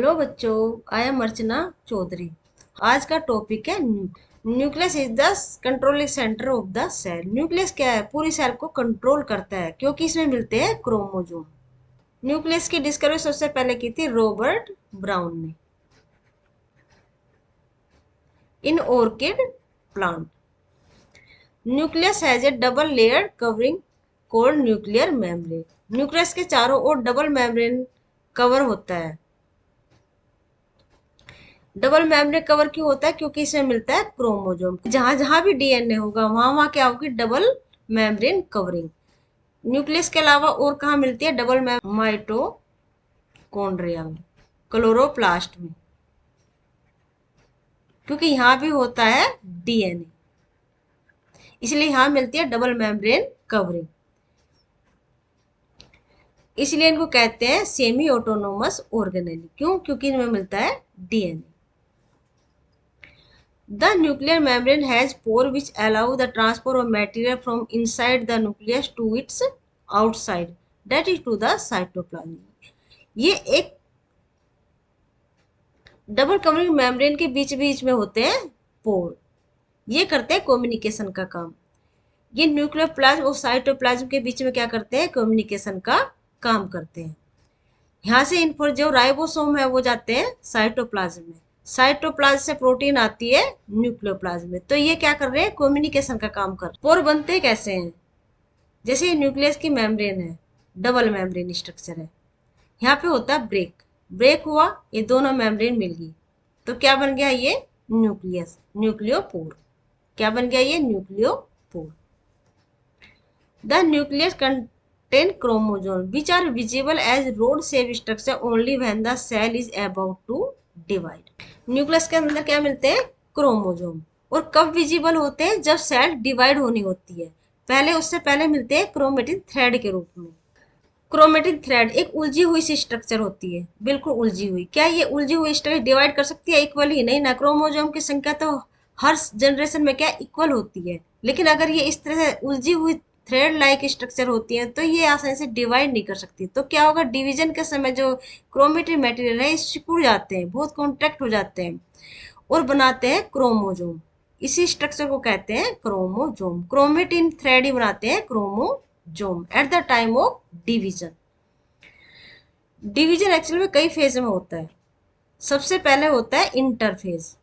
Hello बच्चों, I am अर्चना चौधरी। आज का टॉपिक है nucleus is the controlling centre of the cell. Nucleus क्या है? पूरी सेल को कंट्रोल करता है क्योंकि इसमें मिलते हैं क्रोमोसोम। न्यूक्लियस की डिस्कवरी सबसे पहले की थी रॉबर्ट ब्राउन ने in orchid plant. Nucleus has a double layer covering called nuclear membrane. Nucleus के चारों ओर डबल मेम्ब्रेन कवर होता है। डबल मेम्ब्रेन कवर क्यों होता है? क्योंकि इसमें मिलता है क्रोमोसोम। जहां जहां भी डीएनए होगा वहां वहां क्या होगी? Double membrane covering. न्यूक्लियस के अलावा और कहाँ मिलती है डबल माइटोकॉन्ड्रिया में, क्लोरोप्लास्ट में, क्योंकि यहाँ भी होता है डीएनए, इसलिए यहाँ मिलती है डबल मेम्ब्रेन कवरिंग। इसलिए इनको कहते हैं सेमी ऑटोनोमस ऑर्गेनेल। क्यों? क्योंकि इनमें मिलता है DNA. The nuclear membrane has pore which allow the transfer of material from inside the nucleus to its outside, that is to the cytoplasm. ये एक डबल कवरिंग मेम्ब्रेन के बीच बीच में होते हैं पोर। ये करते हैं कम्युनिकेशन का काम। ये न्यूक्लियर प्लाज्म और साइटोप्लाज्म के बीच में क्या करते हैं? कम्युनिकेशन का काम करते हैं। यहाँ से इनफो जो राइबोसोम है वो जाते हैं साइटोप्लाज्म में। साइटोप्लाज्म से प्रोटीन आती है न्यूक्लियोप्लाज्म में। तो ये क्या कर रहे हैं? कम्युनिकेशन का काम कर रहे हैं। पोर बनते कैसे हैं? जैसे ये न्यूक्लियस की मेम्ब्रेन है, डबल मेम्ब्रेन स्ट्रक्चर है। यहाँ पे होता है ब्रेक। ब्रेक हुआ, ये दोनों मेम्ब्रेन मिल गई, तो क्या बन गया? ये न्यूक्लियस, न्यूक्लियोपोर। क्या बन गया? ये nucleopore. The nucleus contain chromosomes which are visible as rod shaped structure only when the cell is about to divide. Nucleus के अंदर क्या मिलते हैं? क्रोमोसोम। और कब विजिबल होते हैं? जब सेल डिवाइड होनी होती है। पहले, उससे पहले मिलते हैं क्रोमेटिन थ्रेड के रूप में। क्रोमेटिन थ्रेड एक उलझी हुई सी स्ट्रक्चर होती है, बिल्कुल उलझी हुई। क्या ये उलझी हुई स्ट्रक्चर डिवाइड कर सकती है इक्वली? नहीं ना। क्रोमोसोम की संख्या तो हर जनरेशन में क्या इक्वल होती है, लेकिन अगर ये इस तरह से उलझी हुई थ्रेड लाइक स्ट्रक्चर होती है तो ये आसानी से डिवाइड नहीं कर सकती। तो क्या होगा? डिवीजन के समय जो क्रोमेटिन मटेरियल है सिकुड़ जाते हैं, बहुत कॉन्ट्रैक्ट हो जाते हैं और बनाते हैं क्रोमोसोम। इसी स्ट्रक्चर को कहते हैं क्रोमोसोम। क्रोमेटिन थ्रेड ही बनाते हैं chromosome at the time of division. Division actual में कई फेज में होता है। सबसे पहले होता है इंटरफेज,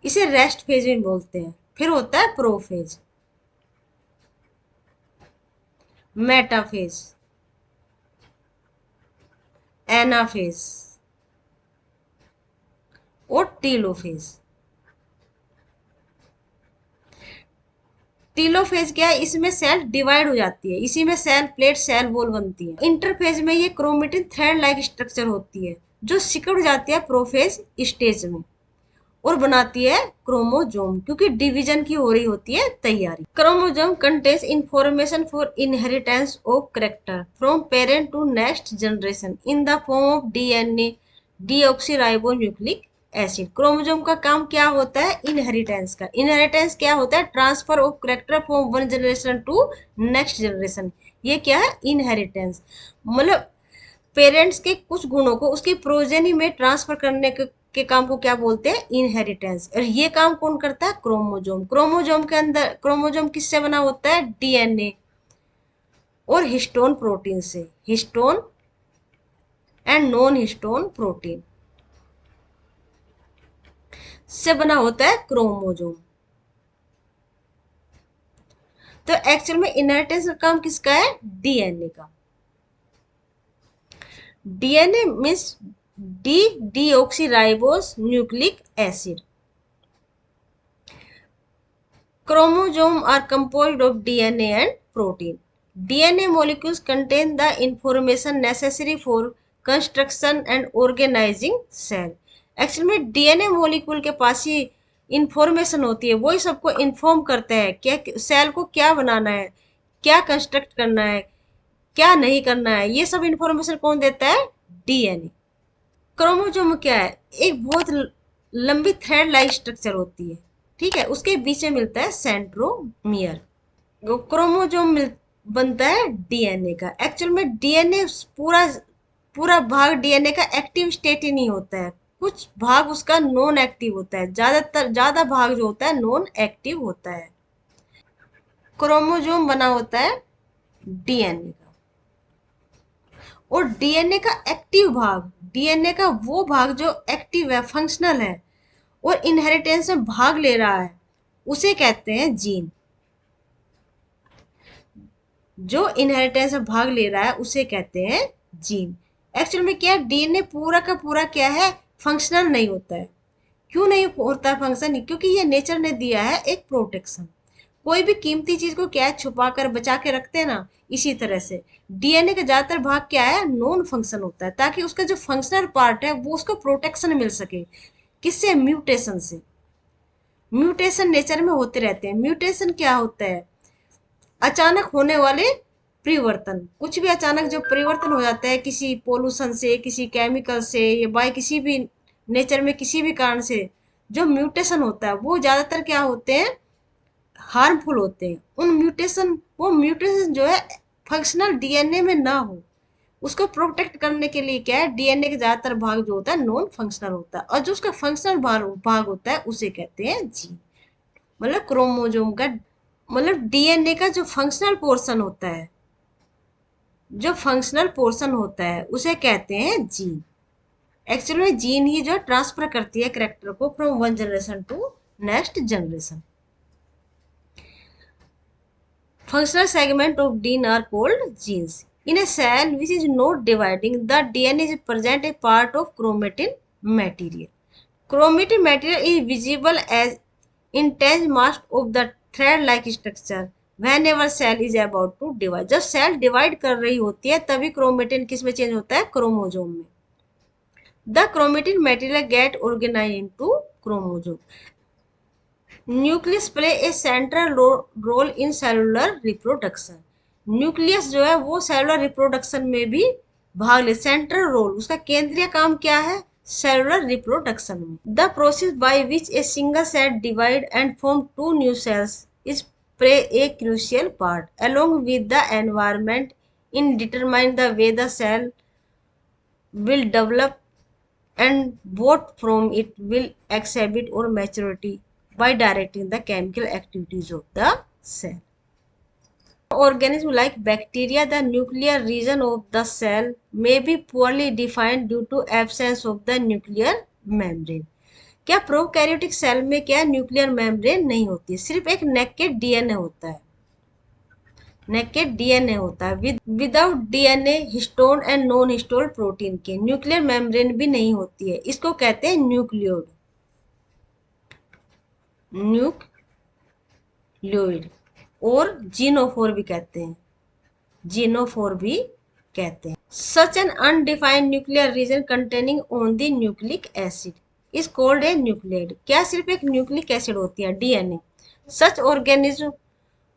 इसे रेस्ट फेज भी बोलते हैं। फिर होता है प्रोफेज, मेटाफेज, एनाफेज और टीलोफेज। टीलोफेज क्या है? इसमें सेल डिवाइड हो जाती है, इसी में सेल प्लेट, सेल वॉल बनती है। इंटरफेज में ये क्रोमेटिन थ्रेड लाइक स्ट्रक्चर होती है जो सिकुड़ जाती है प्रोफेज स्टेज में और बनाती है क्रोमोसोम, क्योंकि डिवीजन की हो रही होती है तैयारी। Chromosome contains information for inheritance of character from parent to next generation in the form of DNA, deoxyribonucleic acid. Chromosome का काम क्या होता है? इनहेरिटेंस का। इनहेरिटेंस क्या होता है? Transfer of character from one generation to next generation. ये क्या है? इनहेरिटेंस। मतलब पेरेंट्स के कुछ गुणों को उसकी प्रोजेनी में ट्रांसफर करने के काम को क्या बोलते हैं? इनहेरिटेंस। और ये काम कौन करता है? क्रोमोसोम। क्रोमोसोम के अंदर, क्रोमोसोम किससे बना होता है? डीएनए और हिस्टोन प्रोटीन से। Histone and non histone protein से बना होता है क्रोमोसोम। तो एक्चुअल में इनहेरिटेंस का काम किसका है? डीएनए का। DNA means deoxyribose nucleic acid. Chromosome are composed of DNA and protein. DNA molecules contain the information necessary for construction and organizing cell. Actual में डीएनए मॉलिक्यूल के पास ही इंफॉर्मेशन होती है, वही सबको इन्फॉर्म करते हैं क्या सेल को क्या बनाना है, क्या कंस्ट्रक्ट करना है, क्या नहीं करना है। ये सब इंफॉर्मेशन कौन देता है? डीएनए। क्रोमोसोम क्या है? एक बहुत लंबी थ्रेड लाइक स्ट्रक्चर होती है, ठीक है। उसके बीच में मिलता है सेंट्रोमियर। क्रोमोसोम बनता है डीएनए का। एक्चुअल में डीएनए पूरा पूरा भाग डीएनए का एक्टिव स्टेट ही नहीं होता है, कुछ भाग उसका नॉन एक्टिव होता है, ज्यादा भाग जो होता है नॉन एक्टिव होता है। क्रोमोजोम बना होता है डीएनए का, और डीएनए का एक्टिव भाग, डीएनए का वो भाग जो एक्टिव है, फंक्शनल है और इनहेरिटेंस में भाग ले रहा है, उसे कहते हैं जीन। जो इनहेरिटेंस में भाग ले रहा है उसे कहते हैं जीन। एक्चुअल में क्या, डीएनए पूरा का पूरा क्या है, फंक्शनल नहीं होता है। क्यों नहीं होता फंक्शन, क्योंकि ये नेचर ने दिया है एक प्रोटेक्शन। कोई भी कीमती चीज को क्या है, छुपा कर बचा के रखते हैं ना, इसी तरह से डीएनए का ज्यादातर भाग क्या है, नॉन फंक्शन होता है, ताकि उसका जो फंक्शनल पार्ट है वो उसको प्रोटेक्शन मिल सके। किससे, म्यूटेशन से। म्यूटेशन नेचर में होते रहते हैं। म्यूटेशन क्या होता है, अचानक होने वाले परिवर्तन। कुछ भी अचानक जो परिवर्तन हो जाता है किसी पोल्यूशन से, किसी केमिकल से, या बाय किसी भी नेचर में किसी भी कारण से जो म्यूटेशन होता है, वो ज्यादातर क्या होते हैं, हार्मफुल होते हैं। वो म्यूटेशन जो है फंक्शनल डीएनए में ना हो, उसको प्रोटेक्ट करने के लिए क्या है, डीएनए का ज्यादातर भाग जो होता है नॉन फंक्शनल होता है, और जो उसका फंक्शनल भाग होता है उसे कहते हैं जीन। मतलब क्रोमोजोम का, मतलब डीएनए का जो फंक्शनल पोर्शन होता है, जो फंक्शनल पोर्शन होता है उसे कहते हैं जीन। एक्चुअली में जीन ही जो ट्रांसफर करती है कैरेक्टर को from one generation to next generation. Functional segment of DNA are called genes. In a cell which is not dividing, the DNA is present a part of chromatin material. Chromatin material is visible as intense mass of the thread-like structure whenever cell is about to divide. जब cell divide कर रही होती है तभी chromatin किस में change होता है, क्रोमोजोम में। The chromatin material get organized into chromosome. Nucleus play a central role in cellular reproduction. Nucleus जो है वो सेलुलर रिप्रोडक्शन में भी भाग ले, सेंट्रल रोल, उसका केंद्रीय काम क्या है, सेलुलर रिप्रोडक्शन में। The process by which a single cell divide and form two new cells is play a crucial part along with the environment in determine the way the cell will develop and what from it will exhibit or maturity by directing the chemical activities of the cell. Organisms like bacteria, the nuclear region of the cell may be poorly defined due to absence of the nuclear membrane. क्या prokaryotic cell में क्या nuclear membrane नहीं होती है, सिर्फ एक naked DNA होता है, नेकेड डीएनए होता है। Without DNA histone and non histone protein के न्यूक्लियर मेम्ब्रेन भी नहीं होती है, इसको कहते हैं न्यूक्लियोइड। न्यूक्लियोइड और जीनोफोर भी कहते हैं, जीनोफोर भी कहते हैं। Such an undefined nuclear region containing only nucleic acid is called a nucleoid. क्या सिर्फ एक न्यूक्लिक एसिड होती है, DNA. Such organism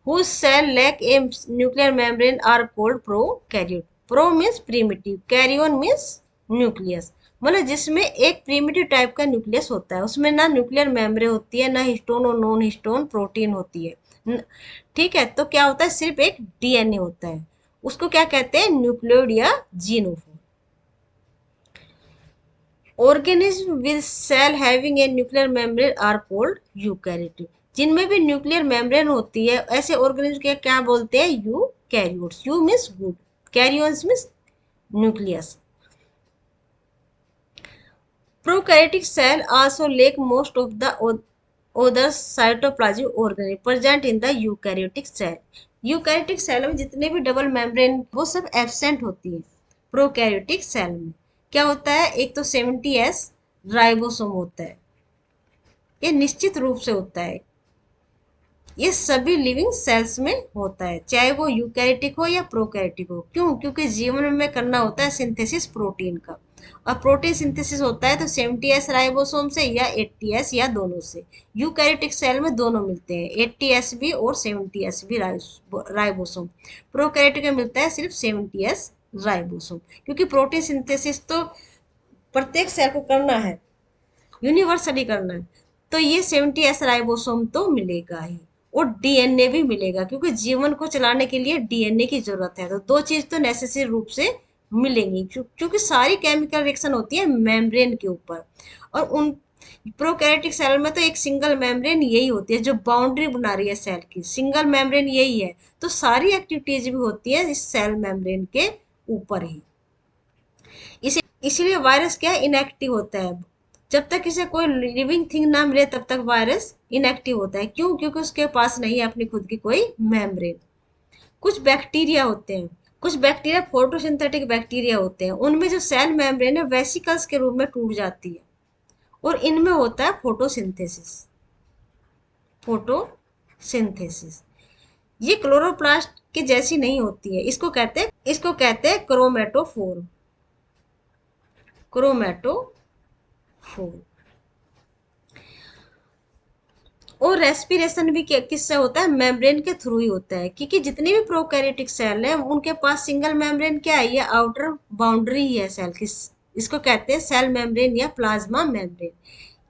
whose cell lack a nuclear membrane are called prokaryote. Pro means primitive, karyon means nucleus, मतलब जिसमें एक primitive type का nucleus होता है, उसमें ना न्यूक्लियर मेम्ब्रेन होती है, ना हिस्टोन और नॉन हिस्टोन प्रोटीन होती है। ठीक है, तो क्या होता है, सिर्फ एक डीएनए होता है, उसको क्या कहते हैं, न्यूक्लियोइड या genophore. Organism with cell having a nuclear membrane are called eukaryotic. जिनमें भी न्यूक्लियर मेम्ब्रेन होती है ऐसे ऑर्गेनिज्म के क्या बोलते हैं, eukaryotes. Eu means good, karyons means nucleus. Prokaryotic cell also lack most of the other cytoplasmic organelle present in the eukaryotic cell. Eukaryotic cell में जितने भी डबल मेम्ब्रेन वो सब एब्सेंट होती है। प्रोकैरियोटिक सेल में क्या होता है, एक तो 70S राइबोसोम होता है, ये निश्चित रूप से होता है, ये सभी लिविंग सेल्स में होता है, चाहे वो यूकैरियोटिक हो या प्रोकैरियोटिक हो। क्यों, क्योंकि जीवन में करना होता है सिंथेसिस प्रोटीन का, और प्रोटीन सिंथेसिस होता है तो 70S राइबोसोम से या 80S या दोनों से। यूकैरियोटिक सेल में दोनों मिलते हैं, 80S भी और 70S भी राइबोसोम। प्रोकैरियोटिक में मिलता है सिर्फ 70S राइबोसोम, क्योंकि प्रोटीन सिंथेसिस तो प्रत्येक सेल को करना है, यूनिवर्सली करना है, तो ये 70S राइबोसोम तो मिलेगा ही, और डीएनए भी मिलेगा, क्योंकि जीवन को चलाने के लिए डीएनए की जरूरत है, तो दो चीज तो नेसेसरी रूप से मिलेंगी, क्योंकि सारी केमिकल रिएक्शन होती है मेम्ब्रेन के ऊपर। और उन प्रोकैरियोटिक सेल में तो एक सिंगल मेम्ब्रेन यही होती है जो बाउंड्री बना रही है सेल की, सिंगल मेम्ब्रेन यही है। तो सारी एक्टिविटीज भी होती है इस सेल मेम्ब्रेन के ऊपर ही। इसीलिए वायरस क्या है, इनएक्टिव होता है। जब तक इसे कोई लिविंग थिंग ना मिले तब तक वायरस इनएक्टिव होता है। क्यों? क्योंकि उसके पास नहीं है अपनी खुद की कोई मेम्ब्रेन। कुछ बैक्टीरिया होते हैं, कुछ बैक्टीरिया फोटोसिंथेटिक बैक्टीरिया होते हैं, उनमें जो सेल मेम्ब्रेन है वेसिकल्स के रूप में टूट जाती है, और इनमें होता है फोटोसिंथेसिस। फोटोसिंथेसिस ये क्लोरोप्लास्ट के जैसी नहीं होती है। इसको कहते हैं क्रोमेटोफोर। क्रोमेटोफोर। और रेस्पिरेशन भी किससे होता है? मेम्ब्रेन के थ्रू ही होता है, क्योंकि जितनी भी प्रोकैरियोटिक सेल है उनके पास सिंगल मेम्ब्रेन क्या है, ये आउटर बाउंड्री ही है सेल की। इसको कहते हैं सेल मेम्ब्रेन या प्लाज्मा मेम्ब्रेन।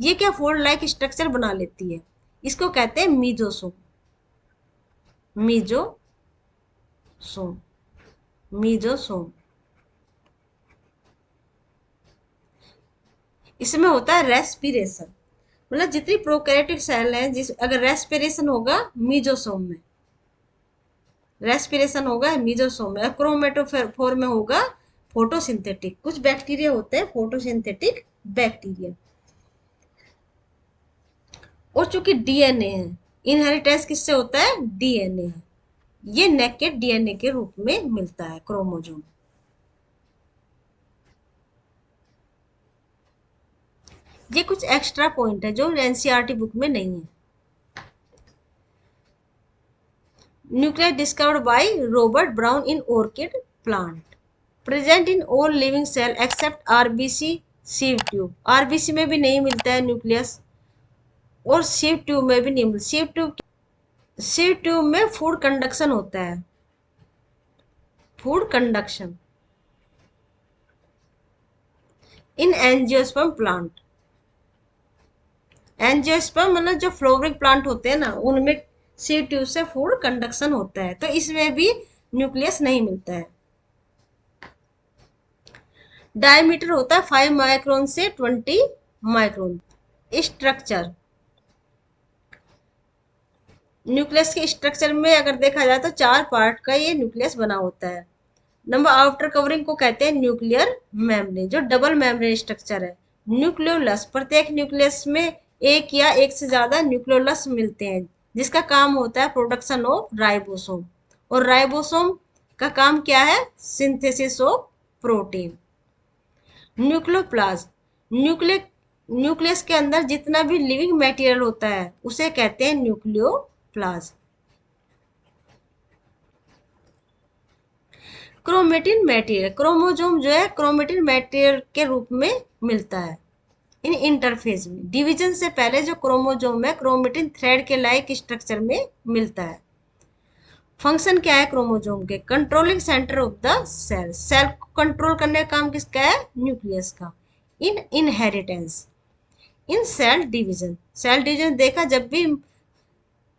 ये क्या फोल्ड लाइक स्ट्रक्चर बना लेती है, इसको कहते हैं मीजोसोम। मीजोसोम। मीजोसोम। इसमें होता है रेस्पिरेशन। मतलब जितनी प्रोकैरियोटिक सेल है, जिस अगर रेस्पिरेशन होगा मीजोसोम में, रेस्पिरेशन होगा मीजोसोम में। क्रोमेटोफोर में होगा फोटोसिंथेटिक। कुछ बैक्टीरिया होते हैं फोटोसिंथेटिक बैक्टीरिया। और चूंकि डीएनए है, इनहेरिटेंस किससे होता है? डीएनए है। ये नेकेड डीएनए के रूप में मिलता है क्रोमोजोम। ये कुछ एक्स्ट्रा पॉइंट है जो एनसीईआरटी बुक में नहीं है। Nucleus discovered by Robert Brown in orchid plant, present in all living cell except RBC sieve tube. RBC में भी नहीं मिलता है न्यूक्लियस, और सीव ट्यूब में भी नहीं मिलता। सीव ट्यूब में फूड कंडक्शन होता है, फूड कंडक्शन इन एंजियोस्पर्म प्लांट। एंजियोस्पर्म मतलब जो फ्लोवरिंग प्लांट होते हैं ना, उनमें सीव ट्यूब से फूड कंडक्शन होता है, तो इसमें भी न्यूक्लियस नहीं मिलता है। डायमीटर होता है 5 माइक्रोन से 20 माइक्रोन। स्ट्रक्चर, न्यूक्लियस के स्ट्रक्चर में अगर देखा जाए तो 4 पार्ट का ये न्यूक्लियस बना होता है। नंबर आउटर कवरिंग को कहते हैं न्यूक्लियर मेम्ब्रेन, जो डबल मेम्ब्रेन स्ट्रक्चर है। न्यूक्लियोलस, प्रत्येक न्यूक्लियस में एक या एक से ज्यादा न्यूक्लियोलस मिलते हैं, जिसका काम होता है प्रोडक्शन ऑफ राइबोसोम। और राइबोसोम का काम क्या है? Synthesis of protein. Nucleoplasm, nucleus के अंदर जितना भी लिविंग मटेरियल होता है उसे कहते हैं न्यूक्लियोप्लाज्म। क्रोमेटिन मटेरियल, क्रोमोजोम जो है क्रोमेटिन मटेरियल के रूप में मिलता है इन इंटरफेज में। डिवीजन से पहले जो क्रोमोजोम है क्रोमेटिन थ्रेड के लाइक स्ट्रक्चर में मिलता है। फंक्शन क्या है क्रोमोजोम के? Controlling centre of the cell, cell को कंट्रोल करने का काम किसका है? न्यूक्लियस का। In inheritance, in cell division, cell division देखा, जब भी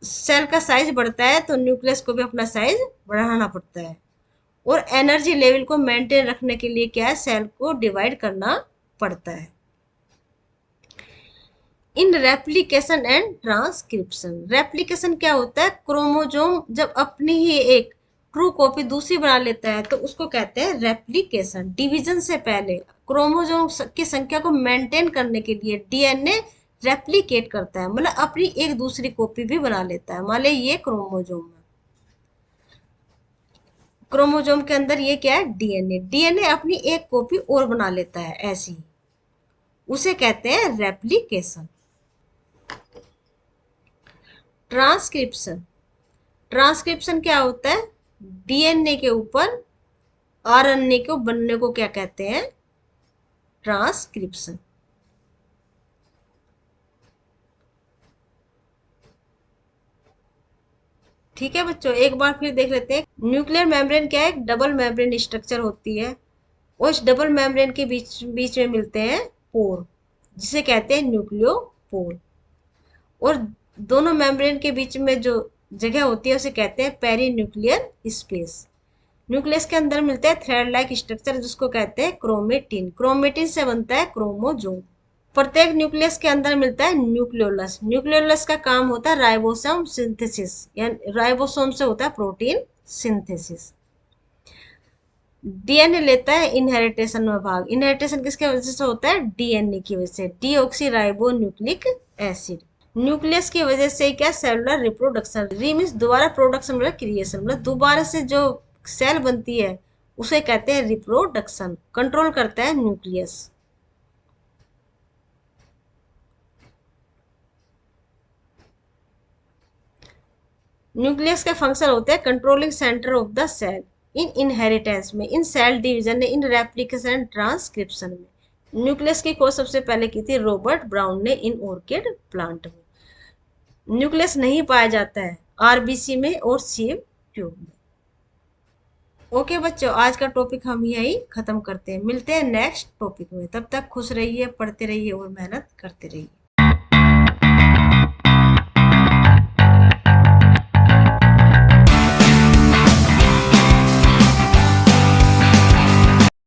सेल का साइज बढ़ता है तो न्यूक्लियस को भी अपना साइज बढ़ाना पड़ता है। और एनर्जी लेवल को मेंटेन रखने के लिए क्या है? सेल को डिवाइड करना पड़ता है। इन रेप्लिकेशन एंड ट्रांसक्रिप्शन, रेप्लिकेशन क्या होता है? क्रोमोजोम जब अपनी ही एक ट्रू कॉपी दूसरी बना लेता है तो उसको कहते हैं रेप्लिकेशन। डिवीजन से पहले क्रोमोजोम की संख्या को मेंटेन करने के लिए डीएनए रेप्लिकेट करता है, मतलब अपनी एक दूसरी कॉपी भी बना लेता है। मान ली ये क्रोमोजोम है, क्रोमोजोम के अंदर ये क्या है? डीएनए। डीएनए अपनी एक कॉपी और बना लेता है ऐसी, उसे कहते हैं रेप्लिकेशन। ट्रांसक्रिप्शन, ट्रांसक्रिप्शन क्या होता है? डीएनए के ऊपर आरएनए को बनने को क्या कहते हैं? ट्रांसक्रिप्शन। ठीक है बच्चों, एक बार फिर देख लेते हैं। न्यूक्लियर मेम्ब्रेन क्या है? एक डबल मेम्ब्रेन स्ट्रक्चर होती है, और इस डबल मेम्ब्रेन के बीच बीच में मिलते हैं पोर, जिसे कहते हैं न्यूक्लियोपोर। और दोनों मेम्ब्रेन के बीच में जो जगह होती है उसे कहते हैं पेरी न्यूक्लियर स्पेस। न्यूक्लियस के अंदर मिलते हैं थ्रेड लाइक स्ट्रक्चर जिसको कहते हैं क्रोमेटिन। क्रोमेटिन से बनता है क्रोमोजोम। प्रत्येक न्यूक्लियस के अंदर मिलता है न्यूक्लियोलस। न्यूक्लियोलस का काम होता है राइबोसोम सिंथेसिस, यानी राइबोसोम से होता है प्रोटीन सिंथेसिस। डीएनए लेता है इनहेरिटेशन में भाग। इनहेरिटेशन किसके वजह से होता है? डीएनए की वजह से, deoxy ribo nucleic acid. Nucleus की वजह से क्या? Cellular reproduction. री मीन्स दोबारा प्रोडक्शन मतलब क्रिएशन, मतलब दोबारा से जो सेल बनती है उसे कहते हैं रिप्रोडक्शन। कंट्रोल करता है न्यूक्लियस। न्यूक्लियस के फंक्शन होते हैं controlling centre of the cell in inheritance में, in cell division, in replication, transcription में। न्यूक्लियस की खोज सबसे पहले की थी रॉबर्ट ब्राउन ने इन ऑर्किड प्लांट में। न्यूक्लियस नहीं पाया जाता है आरबीसी में और सीएम ट्यूब में। ओके बच्चों, आज का टॉपिक हम यही खत्म करते हैं। मिलते हैं नेक्स्ट टॉपिक में। तब तक खुश रहिए, पढ़ते रहिए और मेहनत करते रहिए।